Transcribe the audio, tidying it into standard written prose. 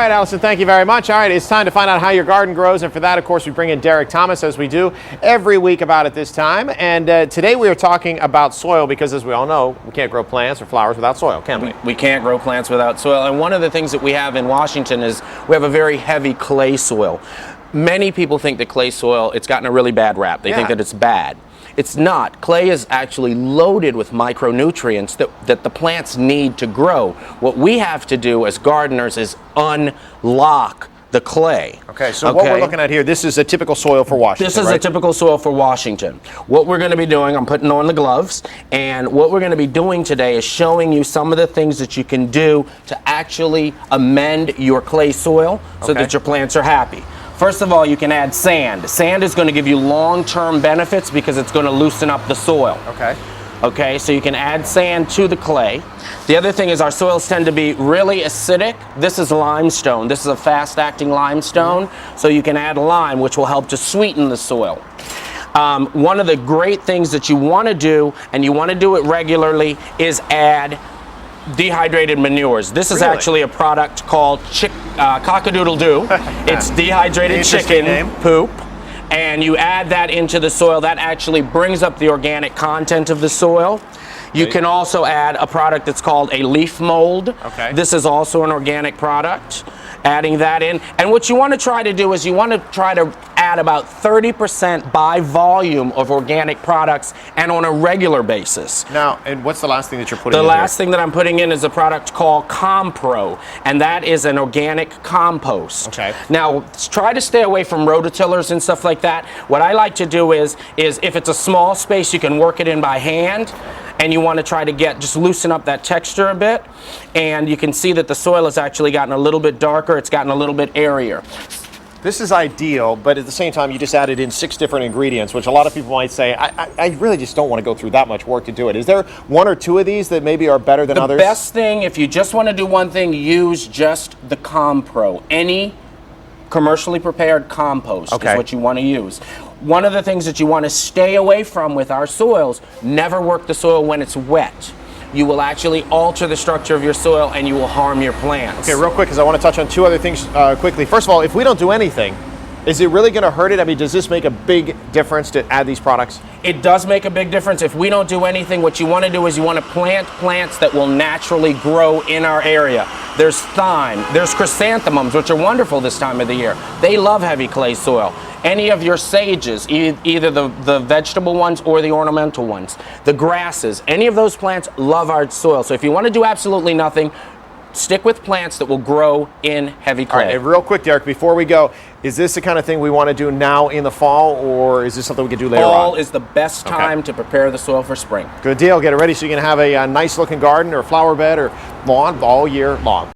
right, Allison, thank you very much. All right, it's time to find out how your garden grows, and for that, of course, we bring in Derek Thomas, as we do every week about at this time. And today we are talking about soil because, as we all know, we can't grow plants or flowers without soil, can we? We can't grow plants without soil, and one of the things that we have in Washington is we have a very heavy clay soil. Many people think that clay soil, it's gotten a really bad rap. They think that it's bad. It's not. Clay is actually loaded with micronutrients that the plants need to grow. What we have to do as gardeners is unlock the clay. Okay, so what we're looking at here, this is a typical soil for Washington, This is a typical soil for Washington. What we're going to be doing, I'm putting on the gloves, and what we're going to be doing today is showing you some of the things that you can do to actually amend your clay soil so that your plants are happy. First of all, you can add sand. Sand is going to give you long-term benefits because it's going to loosen up the soil. Okay, so you can add sand to the clay. The other thing is our soils tend to be really acidic. This is limestone. This is a fast-acting limestone, so you can add lime, which will help to sweeten the soil. One of the great things that you want to do, and you want to do it regularly, is add dehydrated manures. This is actually a product called Cock-a-Doodle-Doo. It's dehydrated chicken poop, and you add that into the soil. That actually brings up the organic content of the soil. You can also add a product that's called a leaf mold. This is also an organic product. Adding that in, and what you want to try to do is you want to try to add about 30% by volume of organic products, and on a regular basis. Now, and what's the last thing that you're putting in? The last thing that I'm putting in is a product called Compro, and that is an organic compost. Now, try to stay away from rototillers and stuff like that. What I like to do is if it's a small space, you can work it in by hand, and you want to try to just loosen up that texture a bit, and you can see that the soil has actually gotten a little bit darker, it's gotten a little bit airier. This is ideal, but at the same time, you just added in 6 different ingredients, which a lot of people might say, I really just don't want to go through that much work to do it. Is there 1 or 2 of these that maybe are better than others? The best thing, if you just want to do one thing, use just the Compro. Any commercially prepared compost is what you want to use. One of the things that you want to stay away from with our soils, never work the soil when it's wet. You will actually alter the structure of your soil and you will harm your plants. Okay, real quick, because I want to touch on 2 other things quickly. First of all, if we don't do anything, is it really going to hurt it? I mean, does this make a big difference to add these products? It does make a big difference. If we don't do anything, what you want to do is you want to plant plants that will naturally grow in our area. There's thyme, there's chrysanthemums, which are wonderful this time of the year. They love heavy clay soil. Any of your sages, either the vegetable ones or the ornamental ones, the grasses, any of those plants love our soil. So if you want to do absolutely nothing, stick with plants that will grow in heavy clay. All right, and real quick, Derek, before we go, is this the kind of thing we want to do now in the fall, or is this something we can do later on? Fall is the best time to prepare the soil for spring. Good deal. Get it ready so you can have a nice looking garden or flower bed or lawn all year long.